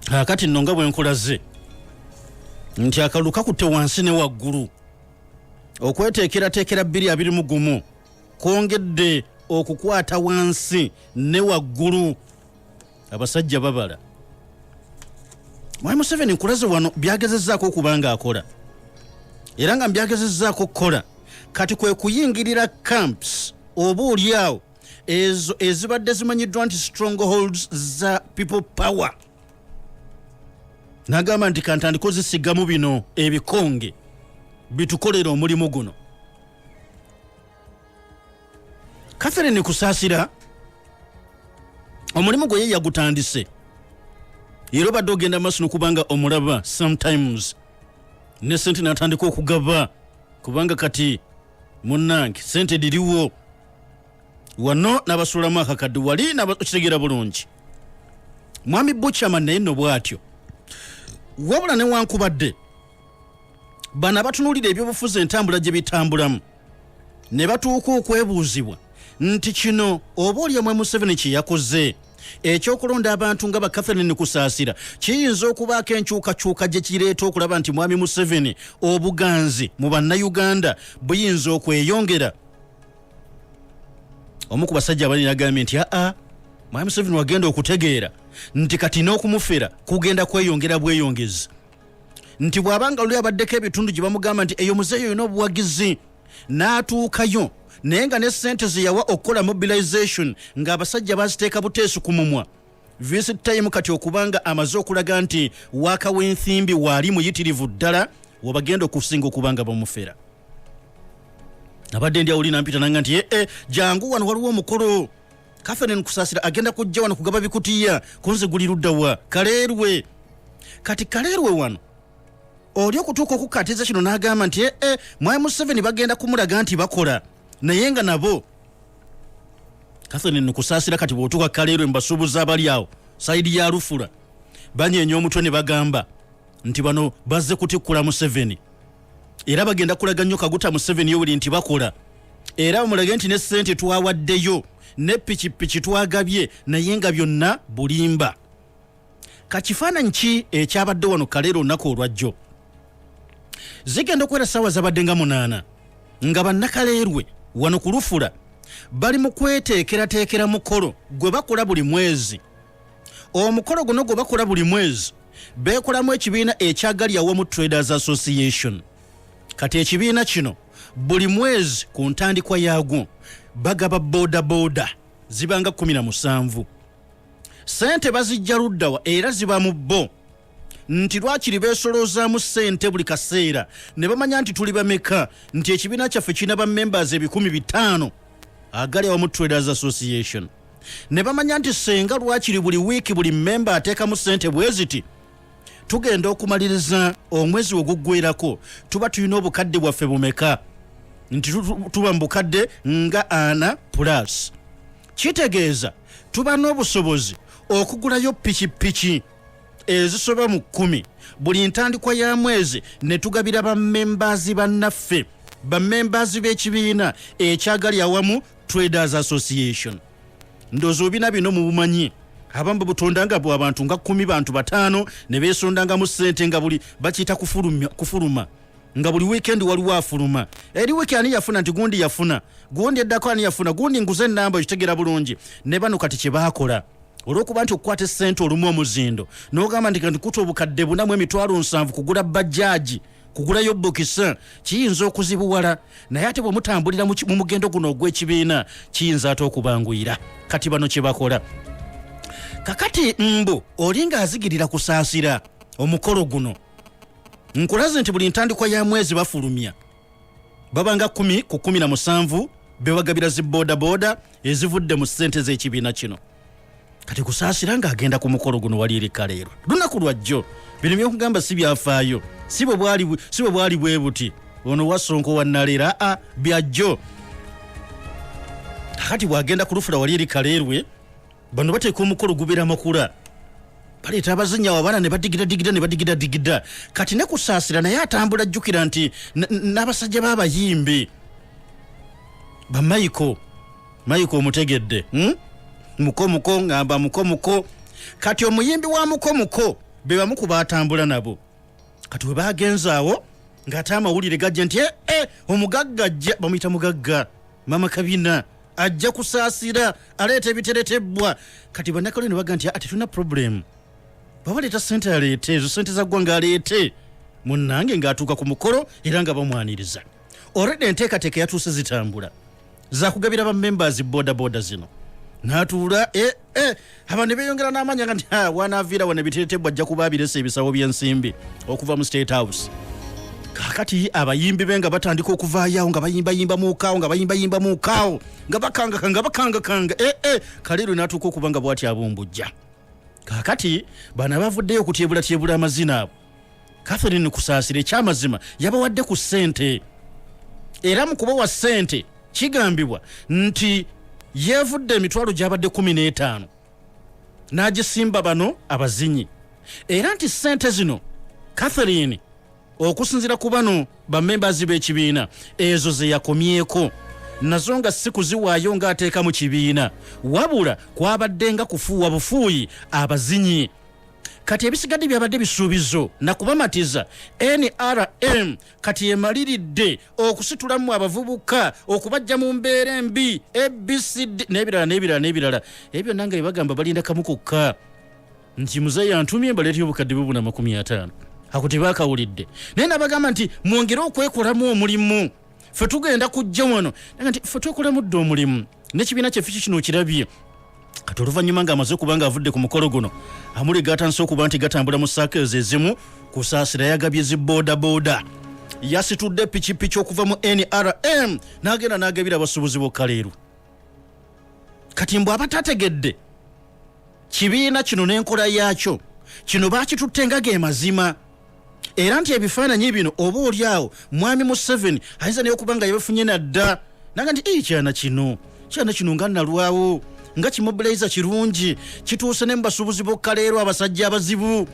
Kati nno nga bwe nkulaze nti akalulu kakutte wansi ne waggulu okweteekerateekera 2021 kwongedde okukwata wansi ne waggulu abasajja babala. Mwami Museveni nkulaze wano byagezezzaako okubanga akola era nga byagezezzaako okukola kati kwe kuyingirira camps oba oliawo ezo ezibadde zimanyiddwa nti strongholds za people power. Nagamba nti kantandiko zisigamu bino ebikonge bitukolera omulimu guno. Katherine Kusasira omulimu gwe yagutandise era badde ogenda maaso kubanga omulaba sometimes ne sente natandika okugaba kubanga kati munnange sente diriwo wano n'abasulamu akakadde wali n'abakitegera bulungi. Mwami Buchaman naye nno bw'atyo wabula newankubadde bano abatunuulira ebyobufuzi entambula gye bitambulamu ne batuuka okwebuuzibwa nti kino oba oli Mwami Museveni kye yakoze ekyokulonda abantu nga Katherine Kusasira kiyinza okubaako enkyukakyuka gye kireeta okulaba nti Mwami Museveni obuganzi mu bannayuganda buyinza okweyongera. Omu ku basajja abali nagambye nti Mwami Museveni wagenda okutegeera nti kati n'okumufera kugenda kweyongera bweyongezi nti bw'abanga luli abaddeko ebitundu gye bamugamba nti eyo muzeeyo yona obuwagizi n'atuukayo naye nga ne ssente ze yawa okukola mobilization ng'abasajja baziteeka buteesu ku mumwa visit time kati okubanga amaze okulaga nti waaka w'ensimbi waali muyitirivu ddala wabagenda okusinga okubanga bamufera. Abadde ndi awuli nampita nanga nti jangu wano waliwo omukolo Katherine Kusasira agenda kujja wano kugaba bikutiya kunze guli luddawa Kaleerwe. Kati Kaleerwe wano oli okutuuka okukatiza kino n'agamba nti Mwami Museveni bagenda kumulaga nti bakola naye nga nabo Katherine Kusasira kati bw'otuuka Kaleerwe mbasuubuzi abali awo sayidi ya Lufula banyeenya omutwe ne bagamba nti bano bazze kutikkula Museveni era bagenda kulaga nnyo kaguta Museveni yowuli nti bakola era bamulage nti ne ssente twawaddeyo ne pikipiki twagabye naye nga byonna bulimba. Kakifaananyi ki ekyabadde wano Kaleero olunaku olwajjo zigenda okwera ssaawa zabadde nga 8 nga bannakaleerwe wano ku Lufula bali mu kweteekerateekera mukolo gwe bakola buli mwezi. Omukolo guno gwe bakola buli mwezi beekolamu ekibiina ekyagali awamu Traders Association. Kati ekibiina kino buli mwezi ku ntandikwa yaagwo bagaba boda zibanga 17 sente bazijja luddawa era ziba mu bo nti lwakiri beesolozaamu ssente buli kaseera ne bamanya nti tuli bameka nti ekibiina kyaffe kirina bammembers 500 agali awamu Traders Association ne bamanya nti senga lwakiri buli wiiki buli mmemba ateekamu ssente bwe ziti tugenda okumaliriza omwezi oguggweerako tuba tulina obukadde bwaffe bumeka nti tuba mbukadde nga 4+. Kitegeeza tuba n'obusobozi okugulayo pikipiki ezisoba mu 10 buli ntandikwa ya mwezi ne tugabira bammembers bannaffe bammembers b'ekibiina ekyagali awamu Traders Association. Ndowooza obina bino mu bumanyi abamba butondanga bwa abantu nga 10 bantu 5 ne beesondanga mu ssente nga buli bakiyita kufuluma nga buli weekend waliwo afuluma eri wiki ani yafuna nti gundi yafuna gundi eddako ani yafuna gundi nguze ennamba okitegera bulungi ne bano kati kye baakola olw'okuba nti okukwata essente olumu omuzindo n'ogamba nti kanti kuta obukadde 4,700 kugula bajjaaji kugulayo bokisa kiyinza okuzibuwala naye ate bwe mutambulira mu mugendo guno ogw'ekibiina kiyinza ate okubanguyira. Kati bano kye bakola kakati mbu olinga azigirira Kusasira omukolo guno nkulaze nti buli ntandikwa ya mwezi bafulumya babanga 10 ku 17 bewagabira zi boda ezivudde mu ssente z'ekibiina kino. Kati Kusasira nga agenda ku mukolo guno wali eri Kaleero lunaku lwajjo bino byokugamba si byafaayo si bwe bwali bwe buti ono wasonko wannalera byajjo. Kati bwagenda ku Lufula wali eri Kaleerwe bano bateeka omukolo gubeera makula baleeta abazinya wabana ne badigida kati ne Kusasira naye atambula jjukira nti n'abasajja b'abayimbi ba Michael omutegedde mukomuko ngamba mukomuko kati omuyimbi wa mukomuko be bamu ku baatambula nabo kati we baagenzaawo ng'ate amawulire gajja nti omugagga ajja bamuyita mugagga mama Kabina ajja kusaasira aleeta ebiteretebwa kati bannakalo ne baga nti ate tuna problem babaleeta ssente aleete ezo ssente za ggwanga aleete munnange ng'atuuka ku mukolo era nga bamwaniriza already enteekateeka yatuuse zitambula zakugabira ba members boda zino n'atuula aba ne beeyongera n'amanya nga nti wanaaviira wane biteretebwa ajja kuba abiresa ebisawo by'ensimbi okuva mu State House kakati abayimbi be nga batandika okuvaayo nga bayimbayimba mu kaawo nga bakangakanga Kaleero n'atuuka okuba nga bw'ati abumbujja kakati bano bavuddeyo okutyebula amazina abo Katherine Kusasira ekyamazima yabawadde ku ssente era mu kubawa ssente kigambibwa nti yeevudde emitwalo gy'abadde 15 n'agisimba bano abazinyi era nti ssente zino Katherine okusinzira ku bano bamembazi b'ekibiina ezo ze yakomyeko nazo nga si kuziwaayo ng'ateeka mu kibiina wabula kwabadde nga kufuuwa bufuuyi abazinyi kati ebisigadde byabadde bisuubizo nakubamatiza NRM kati emaliridde okusitulamu abavubuka okubajja mu mbeera embi ABCD n'ebirala ebyo nange ebagamba balinda kamu kokka nti muzeeyi antumye mbaleetyo obukadde bubuna 50 ako tebakawulidde naye nabagamba nti mwongere okwekolamu omulimu ffe tugenda kujja wano nti ffe twekolamu dde omulimu n'ekibiina kyaffe kino kirabye kati oluvannyuma ng'amaze okuba ng'avudde ku mukolo guno amuli gatandise okuba nti gatambula mu saakezi ezimu Kusaasira yagabye zibooda yasitudde pikipiki okuva mu NRM n'agenda n'agabira abasubuzi b'Kaleero kati mbw abatategedde kibiina kino n'enkola yaakyo kino baakitutte nga ge mazima era nti ebifaananyi bino oba oliawo mwami Museveni ayinza naye okuba nga yabifunye nadda naga nti kyana kino nga nalwawo nga kimobiliza kirungi kituuse ne mu basubuzi b'Kaleero abasajja abazibu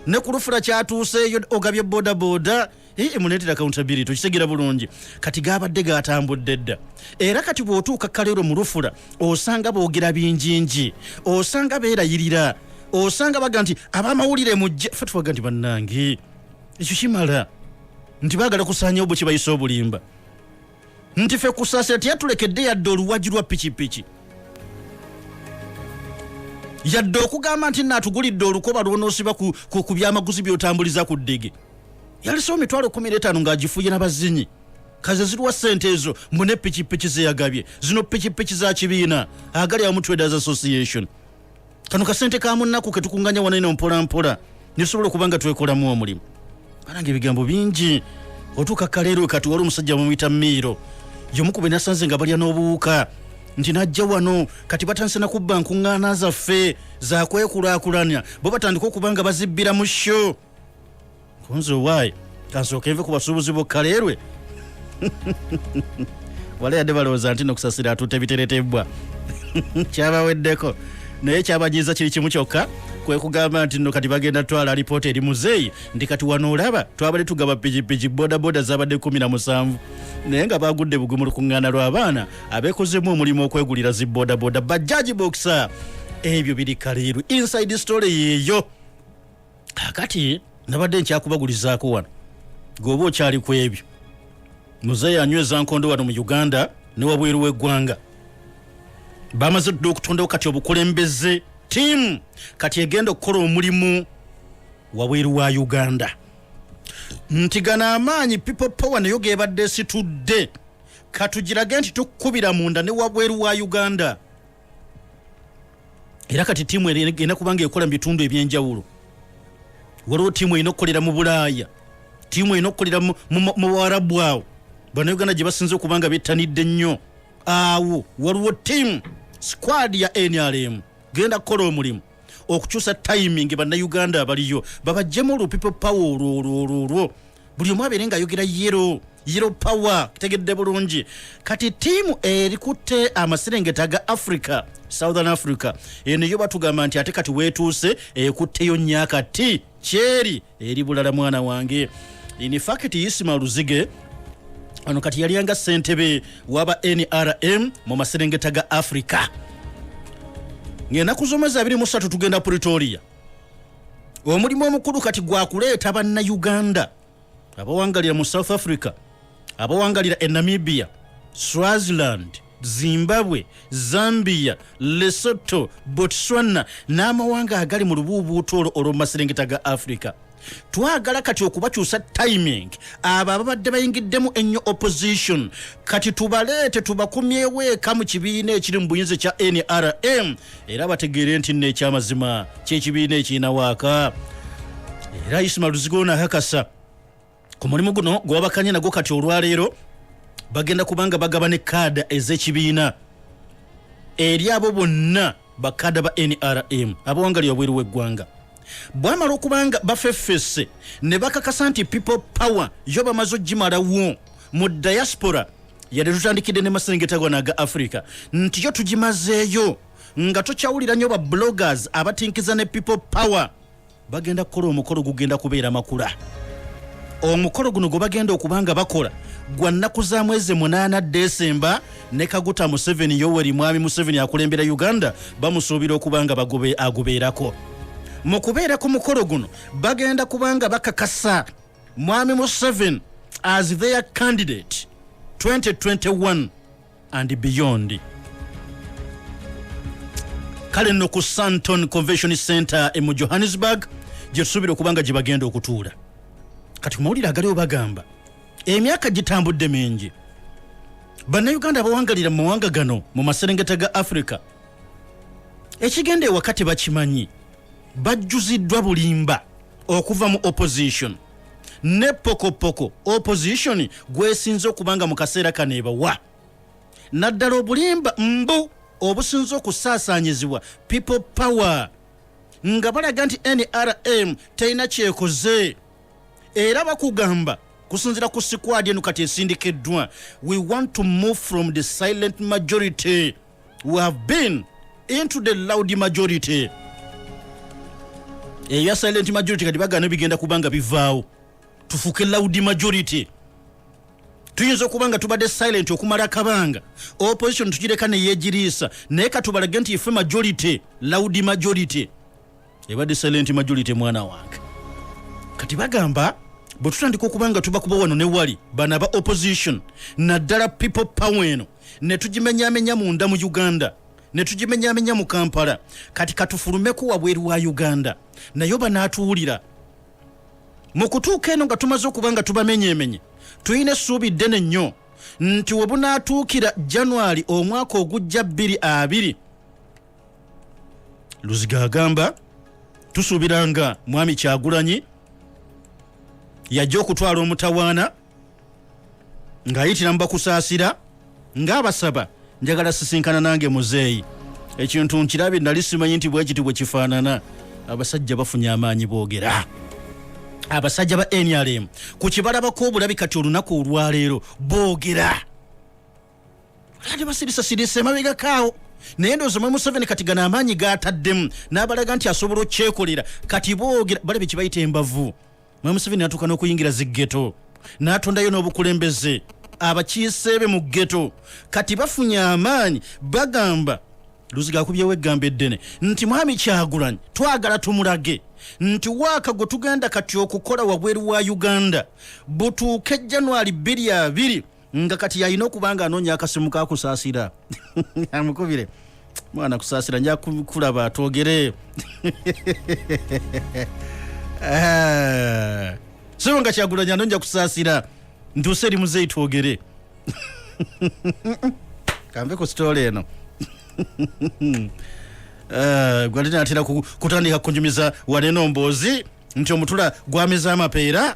ne ku lufula kyatuuseeyo ogabye boda emuneetera accountability okitegeera bulungi kati gaabadde gatambudde dda era kati bw'otuuka Kaleero mu lufula osanga boogera bingingi osanga beerayirira osanga baga nti abamawulire mujje ffe tubaga nti bannange ekyo kimala nti baagala kusaanyawo bwe kibayisa obulimba nti ffe Kusaasira teyatulekedde yadde oluwagi lwa pikipiki yadde okugamba nti naatugulidde olukoba lwonoosiba ku byamaguzi byotambuliza ku ddege yalisewo emitwalo 15 ng'agifuye n'abazinyi kaze zirwa ssente ezo mune pikipiki ze yagabye zino pikipiki za kibiina agali awamu Traders Association kano kasente ka munnaku ke tukunganya wanene mpolampola nisobola okuba nga twekolamu omulimu banange ebigambo bingi otuuka Kaleero kati wali omusajja mumuyita Miiro y'omukube nasanze nga balya n'obuwuka nti najja wano kati batandise nakubba nkuŋŋaana zaffe zakwekulaakulanya bo batandika okuba nga bazibbira mu sho kunze owaayi kansooka enve ku basuubuzi b'Kaleero wala yadde balowooza nti Nokusasira atutte biteretebwa kyabaweddeko naye kyabanyiiza kiri kimu kyokka kwe kugamba nti nno kati bagenda twala alipoota eri muzeeyi ndi kati wano olaba twabadde tugaba pikipiki boda zabadde 17 naye nga bagudde bugumu lukuŋŋaana lw'abaana abeekozemu omulimu okwegulira ziboda bajjaji boxa ebyo biri Kaleero inside story yeeyo kakati nabadde nkyakubagulizaako wano gwoba okyali ku ebyo muzeeyi anyweza nkondo wano mu Uganda ne wabweru w'eggwanga bamaze dde okutondawo kati obukulembeze tiimu kati egenda okukola omulimu wabweru wa Uganda nti gano amaanyi people power nayo gebadde esitudde katugirage nti tukubira munda ne wabweru wa Uganda era kati tiimu erina kubanga ekola mu bitundu ebyenjawulo waliwo tiimu erina okukolera mu Bulaaya tiimu erina okukolera mu Buwarabu awo bannayuganda gye basinze okubanga bettanidde nnyo awo waliwo tiimu squad ya NRM genda kukola omulimu okukyusa timing bannayuganda abaliyo babajjemu olwo people power olwo buli omu abeere nga ayogera yero power kitegedde bulungi kati tiimu erikutte amaserengeta ga Africa Southern Africa eno yo batugamba nti ate kati weetuuse ekutteyo nnyakati kyeri eri bulala mwana wange in fact Isima Luzige ano kati yaliyanga ssentebe waba NRM mu maserengeta ga Africa ng'enaku z'omwezi 23 tugenda Pretoria omulimu omukulu kati gwakuleeta bannayuganda abawangalira mu South Africa, abawangalira e Namibia, Swaziland, Zimbabwe, Zambia, Lesotho, Botswana n'amawanga agali mu lubuubuuto olwo mu maserengeta ga Africa. Twagala kati okubakyusa timing abo ababadde bayingiddemu ennyo opposition kati tubaleete tubakumyewo eka mu kibiina ekiri mu buyinza kya NRM era bategeere nti nno ekyamazima kyekibiina ekiina waaka. Era Ismail Luzigo n'akakasa ku mulimu guno gwabakanye nagwo kati olwaleero bagenda kubanga bagabane kaada ez'ekibiina eri abo bonna bakada ba NRM abawangali wabweru w'eggwanga. Bwamala okubanga bafeffese ne bakakasa nti people power yo bamaze ogimalawo mu diaspora yali tutandikidde ne maserengeta gonna aga Africa nti yo tugimazeeyo nga tokyawulira nnyo ba bloggers abatinkiza ne people power bagenda kukola omukolo gugenda kubeera makula. Omukolo guno gwe bagenda okubanga bakola gwa nnaku za mwezi 8 Desemba ne Kaguta Museveni Yoweri Mwami Museveni akulembera Uganda bamusuubira okubanga agubeerako. Mu kubeera ku mukolo guno bagenda kubanga bakakasa Mwami Museveni as their candidate 2021 and beyond. Kale nno ku Sandton Convention Center mu Johannesburg gye tusuubira okubanga gye bagenda okutuula. Kati kumawulire agaliwo bagamba emyaka gitambudde mingi bannayuganda abawangalira mu mawanga gano mu maserengeta ga Africa ekigenda ewakati bakimanyi bajjuziddwa bulimba okuva mu opposition ne pokopoko opposition gwesinze okubanga mu kaseera kano ebawa naddala obulimba mbu obusinze okusaasaanyizibwa people power nga balaga nti NRM terina kyekoze era bakugamba kusinzira ku squad eno kati esindikiddwa we want to move from the silent majority we have been into the loud majority. Eya silent majority kati bagana bigenda kubanga bivaawo tufuke loud majority tuyinza okubanga tubadde silent okumala kabanga opposition tugireka ne yegiriisa naye katubalage nti ife majority loud majority ebadde silent majority mwana wange kati bagamba bwe tutandika okubanga tubakuba wano ne wali bana ba opposition naddala people power eno ne tugimenyaamenya munda mu Uganda ne tugimenyaamenya mu Kampala kati katufulumeku wabweru wa Uganda nayo banaatuwulira mu kutuuka eno nga tumaze okubanga tubamenyeemenye tuyina essuubi ddene nnyo nti we bunaatuukira January omwaka ogujja 2020 Luziga agamba tusuubiranga Mwami Kyagulanyi yajja okutwala omutawaana ng'ayitira mu Bakusaasira ng'abasaba njagala sisinkana nange muzeeyi ekintu nkirabye nali simanyi nti bwe kiti bwe kifaanana abasajja bafunye amaanyi boogera abasajja ba NRM ku kibalabako obulabi kati olunaku olwaleero boogera ate basirisasirisa emabega kaawo naye ndowooza Mwami Museveni kati gano amaanyi gaataddemu n'abalaga nti asobola okyekolera kati boogera balabe kibayita embavu. Mwami Museveni natuuka n'okuyingira ziggeto n'atondayo n'obukulembeze abakiiseebe mu ggeto kati bafunye amaanyi bagamba Luziga akubyewo eggambo eddene nti Mwami Kyagulanyi twagala tumulage nti waaka gwe tugenda kati okukola wabweru wa Uganda butuuke January 2020 nga kati yalina okubanga anoonya akasimu ka Kusaasira amukubire mwana Kusaasira nja kulaba atwogere so nga Kyagulanyi anoonya Kusaasira ntuuse eri muzeeyi twogere kambe ku story eno gwali natera kutandika kunjumiza waneno mboozi nti omutula gwameza amapeera